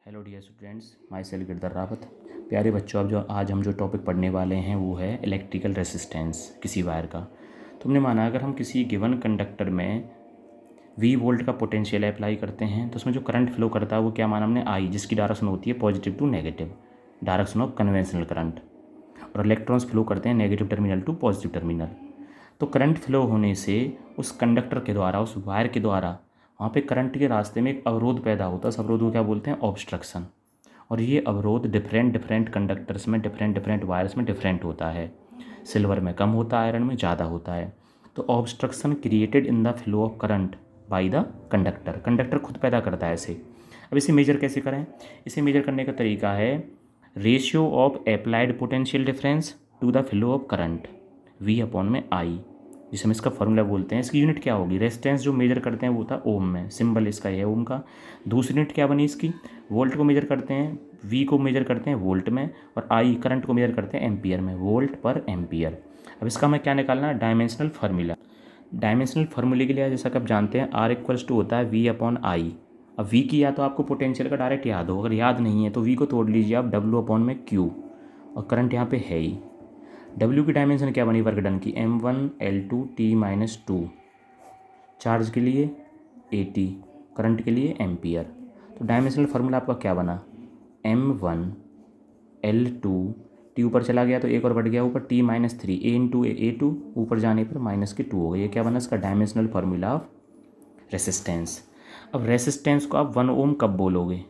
Hello dear students, my self Girdhar Rawat. प्यारे बच्चों, अब आज हम जो टॉपिक पढ़ने वाले हैं वो है इलेक्ट्रिकल रेसिस्टेंस किसी वायर का। तो हमने माना अगर हम किसी गिवन कंडक्टर में V वोल्ट का पोटेंशियल अप्लाई करते हैं तो उसमें जो करंट फ्लो करता है वो क्या माना हमने I, जिसकी डायरेक्शन होती है positive to negative, direction of conventional current, और इलेक्ट्रॉन्स फ्लो करते हैं negative terminal to positive terminal. तो करंट फ्लो होने से उस कंडक्टर के द्वारा, उस वायर के द्वारा वहाँ पे करंट के रास्ते में एक अवरोध पैदा होता है। उस अवरोध को क्या बोलते हैं? ऑब्स्ट्रक्शन। और ये अवरोध डिफरेंट कंडक्टर्स में, डिफरेंट वायर्स में डिफरेंट होता है। सिल्वर में कम होता है, आयरन में ज़्यादा होता है। तो obstruction created in the flow of current by the conductor, conductor खुद पैदा करता है इसे। अब इसे मेजर कैसे करें? इसे मेजर करने का तरीका है ratio of applied potential difference to the flow of current V upon में I, जिसे हम इसका फॉर्मूला बोलते हैं। इसकी यूनिट क्या होगी? रेजिस्टेंस जो मेजर करते हैं वो था ओम में, सिंबल इसका है ओम का। दूसरी यूनिट क्या बनी इसकी? वोल्ट को मेजर करते हैं, V को मेजर करते हैं वोल्ट में, और I करंट को मेजर करते हैं एम्पियर में, वोल्ट पर एम्पियर। अब इसका हमें क्या निकालना है? Dimensional formula. डायमेंशनल फार्मूले के लिए जैसा कि आप जानते हैं R इक्वल्स टू होता है V अपॉन I। अब V की या तो आपको पोटेंशियल का डायरेक्ट याद हो, अगर याद नहीं है तो V को तोड़ लीजिए आप W अपॉन में Q, और करंट यहाँ पे है ही। W की डायमेंशन क्या बनी वर्क डन की? M1L2T-2। चार्ज के लिए AT, करंट के लिए एम्पियर। तो डायमेंशनल फार्मूला आपका क्या बना? M1L2, T ऊपर चला गया तो एक और बढ़ गया ऊपर, T-3, A इंटू A2, ऊपर जाने पर माइनस के 2 हो गए। ये क्या बना इसका? Dimensional formula of resistance. अब रेसिस्टेंस को आप 1 ओम कब बोलोगे?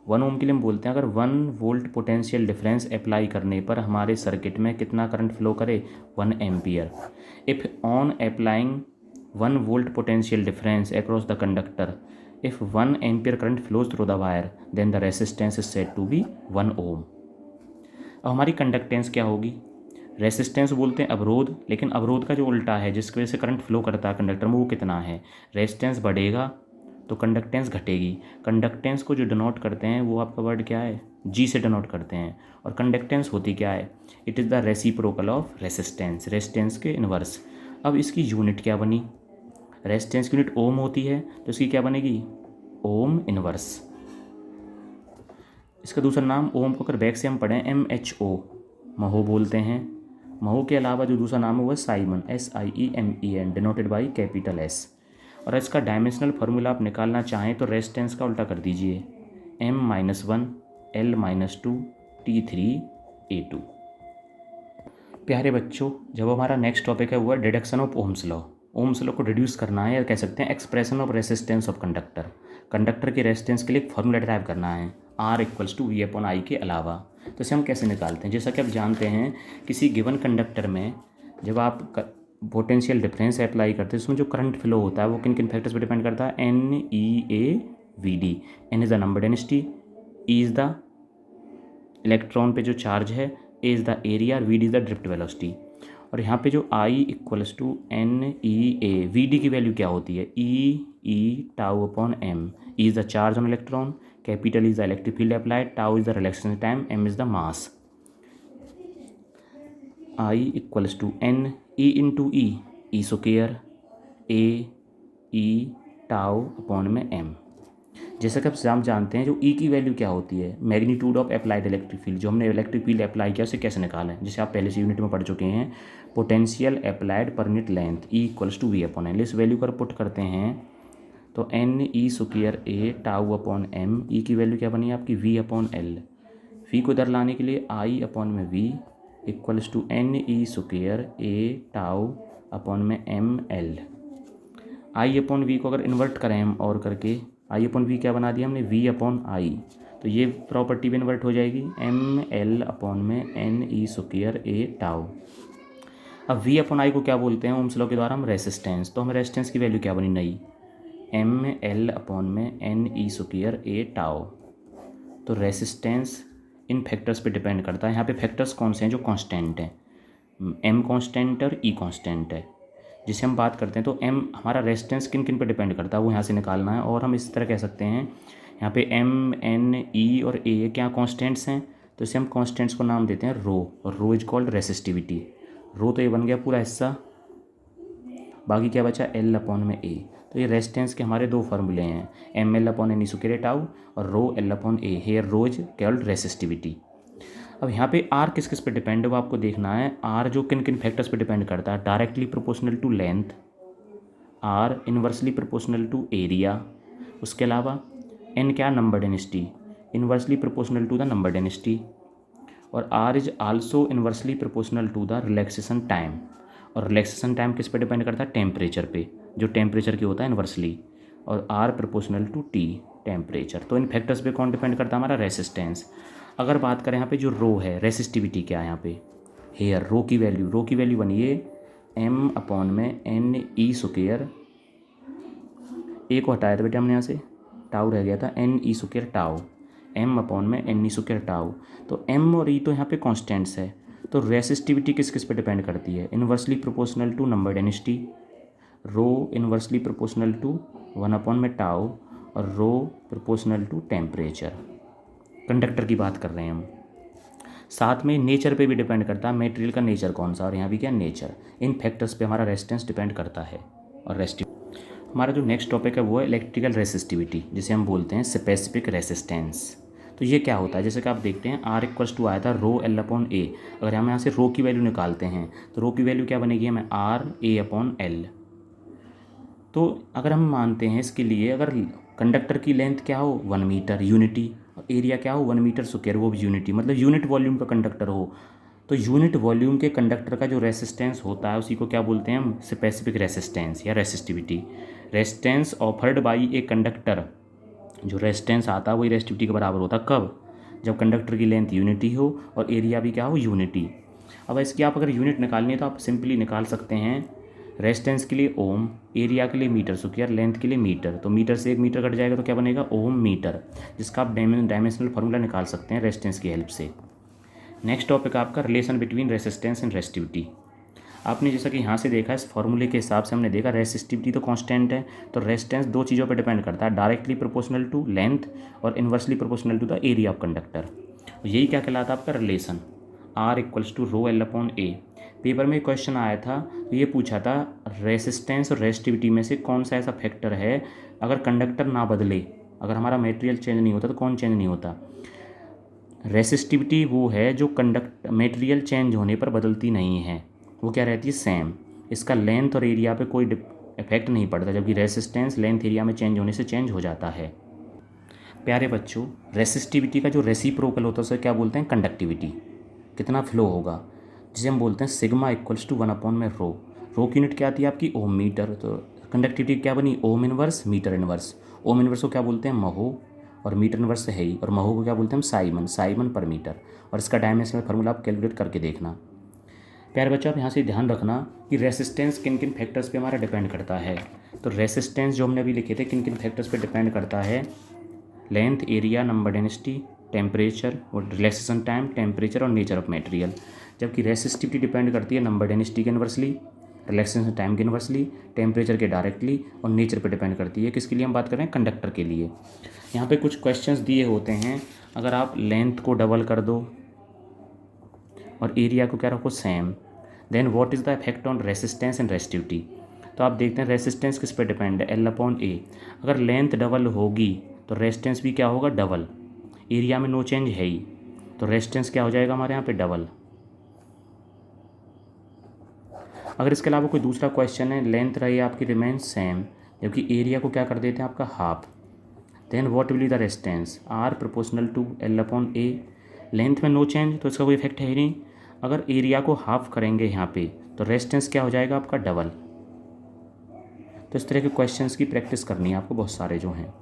1 ओम के लिए हम बोलते हैं अगर 1 वोल्ट पोटेंशियल डिफरेंस अप्लाई करने पर हमारे सर्किट में कितना करंट फ्लो करे? 1 ampere. If on applying 1 volt potential difference across the conductor, if 1 ampere current flows through the wire, then the resistance is said to be 1 ohm. अब हमारी conductance क्या होगी? रेसिस्टेंस बोलते हैं अवरोध, लेकिन अवरोध का जो उल्टा है जिसकी वजह से करंट फ्लो करता है कंडक्टर में, वो कितना है? रेजिस्टेंस बढ़ेगा तो कंडक्टेंस घटेगी। कंडक्टेंस को जो डिनोट करते हैं वो आपका वर्ड क्या है? G से डिनोट करते हैं। और कंडक्टेंस होती क्या है? It is the reciprocal of resistance, resistance के इनवर्स। अब इसकी यूनिट क्या बनी? रेजिस्टेंस की यूनिट ओम होती है तो इसकी क्या बनेगी? Ohm inverse. इसका दूसरा नाम ओम को अगर बैक से हम पढ़ें MHO, महो बोलते हैं। महो के अलावा जो दूसरा नाम है वो Simon, SIEMEN, denoted by capital S। और इसका डायमेंशनल फार्मूला आप निकालना चाहें तो रेजिस्टेंस का उल्टा कर दीजिए, M-1L-2T3A2। प्यारे बच्चों, जब हमारा नेक्स्ट टॉपिक है वो है deduction of ohm's law. Ohm's law को रिड्यूस करना है, या कह सकते हैं expression of resistance of conductor. Conductor के रेजिस्टेंस के लिए एक फार्मूला ड्राइव करना है R equals to V upon I के अलावा। तो इसे हम कैसे निकालते हैं? जैसा कि आप जानते हैं किसी गिवन कंडक्टर में जब आप पोटेंशियल डिफरेंस अप्लाई करते हैं उसमें जो करंट फ्लो होता है वो किन किन फैक्टर्स पर डिपेंड करता है? NEAVD। N is the number density, E is the electron पे जो चार्ज है, A इज़ द एरिया, और VD is the drift velocity. और यहाँ पे जो I equals to NEA, VD की वैल्यू क्या होती है? E tau upon M। E is the charge on electron, capital is the electric field applied, tau is the relaxation time, M is the mass. I equals to NE into E square AE tau upon में M। जैसा कि आप जानते हैं जो E की value क्या होती है? Magnitude of applied electric field. जो हमने इलेक्ट्रिक फील्ड अप्लाई किया उसे कैसे निकालें? जैसे आप पहले से यूनिट में पढ़ चुके हैं, पोटेंशियल अप्लाइड पर unit length E equals to V upon L। इस वैल्यू पर पुट करते हैं तो NE square A tau upon M। E की वैल्यू क्या बनी आपकी? V upon L। V को इधर लाने के लिए I अपॉन में V equals to NE square A tau upon में ML। I अपॉन V को अगर इन्वर्ट करें हम और करके, I अपॉन V क्या बना दिया हमने? V upon I। तो ये प्रॉपर्टी भी इन्वर्ट हो जाएगी, ML अपॉन में NE स्क्वायर A टाउ। अब V अपॉन I को क्या बोलते हैं ओम्स लॉ के द्वारा? हम रेसिस्टेंस। तो हमें रेसिस्टेंस की वैल्यू क्या बनी नई? ML अपॉन में NE स्क्वायर A टाउ। तो रेसिस्टेंस इन फैक्टर्स पे डिपेंड करता है। यहाँ पे फैक्टर्स कौन से हैं जो कांस्टेंट हैं? M कांस्टेंट और E कांस्टेंट है। जिसे हम बात करते हैं तो M हमारा रेजिस्टेंस किन किन पे डिपेंड करता है वो यहाँ से निकालना है। और हम इस तरह कह सकते हैं यहाँ पे M, N, E और A क्या कांस्टेंट्स हैं? तो इसे हम कांस्टेंट्स को नाम देते हैं रो, और रो इज कॉल्ड रेसिस्टिविटी। रो तो ये बन गया पूरा हिस्सा, बाकी क्या बचा? L अपॉन में A। तो ये रेजिस्टेंस के हमारे दो फार्मूले हैं, M L upon N square tau और rho L upon A. Here rho is called resistivity. अब यहाँ पे आर किस किस पे डिपेंड है वो आपको देखना है। आर जो किन किन फैक्टर्स पे डिपेंड करता है, directly proportional to length, or inversely proportional to area, उसके अलावा एन क्या, number density, inversely proportional to the number density, और R is also inversely proportional to the relaxation time. और रिलैक्सेशन टाइम किस पे डिपेंड करता है, टेम्परेचर पे, जो टेम्परेचर की होता है इन्वर्सली, और are proportional to T temperature. तो इन फैक्टर्स पे कौन डिपेंड करता है, हमारा रेसिस्टेंस। अगर बात करें यहाँ पे जो रो है, रेसिस्टिविटी क्या है यहाँ पे, हेयर रो की वैल्यू बनी है एम अपॉन में एन ई स्क्वायर, ए को हटाया था बेटा हमने यहाँ से, टाउ रह गया था, N E square tau, M upon में एन ई स्क्वायर टाउ। तो एम और ई तो यहाँ पे कॉन्स्टेंट्स है। तो रेसिस्टिविटी किस किस पे डिपेंड करती है, inversely proportional to number density, rho inversely proportional to 1 upon में टाउ, और rho proportional to temperature. Conductor की बात कर रहे हैं हम। साथ में नेचर पे भी डिपेंड करता है, मटेरियल का नेचर कौन सा, और यहाँ भी क्या नेचर। इन फैक्टर्स पे हमारा रेजिस्टेंस डिपेंड करता है। और हमारा जो नेक्स्ट टॉपिक है वो है इलेक्ट्रिकल रेसिस्टिविटी, जिसे हम बोलते हैं स्पेसिफिक रेसिस्टेंस। तो ये क्या होता है, जैसे कि आप देखते हैं आर इक्वल्स टू आया था रो एल अपॉन ए। अगर हम यहाँ से रो की वैल्यू निकालते हैं तो रो की वैल्यू क्या बनेगी, हमें आर ए अपॉन एल। तो अगर हम मानते हैं इसके लिए, अगर कंडक्टर की लेंथ क्या हो 1 मीटर यूनिटी, और एरिया क्या हो 1 मीटर स्क्वायर, वो भी यूनिटी, मतलब यूनिट वॉल्यूम का कंडक्टर हो, तो यूनिट वॉल्यूम के कंडक्टर का जो रेसिस्टेंस होता है उसी को क्या बोलते हैं हम, स्पेसिफिक रेसिस्टेंस या resistivity. Resistance offered by a conductor, जो रेजिस्टेंस आता है वही रेसिस्टिविटी के बराबर होता है। कब, जब कंडक्टर की लेंथ यूनिटी हो और एरिया भी क्या हो, यूनिटी। अब इसकी आप अगर यूनिट निकालनी है तो आप सिंपली निकाल सकते हैं, रेजिस्टेंस के लिए ओम, एरिया के लिए मीटर स्क्वायर, लेंथ के लिए मीटर। तो मीटर से 1 मीटर कट जाएगा तो क्या बनेगा, ओम मीटर, जिसका आप डायमेंशनल फार्मूला निकाल सकते हैं रेजिस्टेंस की हेल्प से। नेक्स्ट टॉपिक आपका relation between resistance and resistivity. आपने जैसा कि यहाँ से देखा, इस फॉर्मूले के हिसाब से हमने देखा रेसिस्टिविटी तो कांस्टेंट है, तो रेजिस्टेंस दो चीज़ों पर डिपेंड करता है, डायरेक्टली प्रोपोर्शनल टू लेंथ और inversely proportional to the area of conductor. यही क्या कहलाता है आपका relation, R equals to rho L upon A. Paper में क्वेश्चन आया था तो ये पूछा था रेसिस्टेंस और रेसिस्टिविटी में से कौन सा ऐसा फैक्टर है अगर कंडक्टर ना बदले, अगर हमारा मटेरियल चेंज नहीं होता तो कौन चेंज नहीं होता। रेसिस्टिविटी वो है जो मटेरियल चेंज होने पर बदलती नहीं है, वो क्या रहती है, सेम। इसका लेंथ और एरिया पे कोई इफेक्ट नहीं पड़ता, जबकि रेसिस्टेंस लेंथ एरिया में चेंज होने से चेंज हो जाता है। प्यारे बच्चों, रेसिस्टिविटी का जो रेसिप्रोकल होता है उसे क्या बोलते हैं, कंडक्टिविटी, कितना फ्लो होगा, जिसे हम बोलते हैं सिग्मा इक्वल्स टू 1 अपॉन में रो। रो की यूनिट क्या आती है आपकी, ओम मीटर। तो कंडक्टिविटी क्या बनी, ohm inverse metre inverse. Ohm inverse को क्या बोलते हैं, महो, और मीटर इनवर्स है ही, और महो को क्या बोलते हैं, साइमन पर मीटर। और इसका डायमेंशनल फार्मूला आप कैलकुलेट करके देखना। प्यारे बच्चों, आप यहाँ से ध्यान रखना कि रेसिस्टेंस किन किन फैक्टर्स पे हमारा डिपेंड करता है। तो रेसिस्टेंस जो हमने अभी लिखे थे किन किन फैक्टर्स पे डिपेंड करता है, length, area, number density, temperature और रिलैक्सेशन टाइम, टेम्परेचर और नेचर ऑफ मटेरियल। जबकि रेसिस्टिविटी डिपेंड करती है नंबर डेंसिटी के इनवर्सली, रिलैक्सेशन टाइम के इनवर्सली, टेम्परेचर के डायरेक्टली, और नेचर पे डिपेंड करती है। किसके लिए हम बात कर रहे हैं, कंडक्टर के लिए। यहाँ पे कुछ क्वेश्चंस दिए होते हैं, अगर आप लेंथ को डबल कर दो और एरिया को क्या रखो same, then what is the effect on resistance and resistivity. तो आप देखते हैं रेसिस्टेंस किस पे डिपेंड है, एल अपॉन ए। अगर लेंथ डबल होगी तो रेजिस्टेंस भी क्या होगा, डबल। एरिया में नो चेंज है ही, तो रेजिस्टेंस क्या हो जाएगा हमारे यहाँ पे, डबल। अगर इसके अलावा कोई दूसरा क्वेश्चन है, लेंथ रही आपकी रिमेन सेम, जबकि एरिया को क्या कर देते हैं आपका half, then what will be the resistance, R proportional to L upon A. Length में नो चेंज तो इसका कोई इफेक्ट है ही नहीं। अगर एरिया को हाफ करेंगे यहाँ पे तो रेजिस्टेंस क्या हो जाएगा आपका, डबल। तो इस तरह के क्वेश्चंस की प्रैक्टिस करनी है आपको, बहुत सारे जो हैं।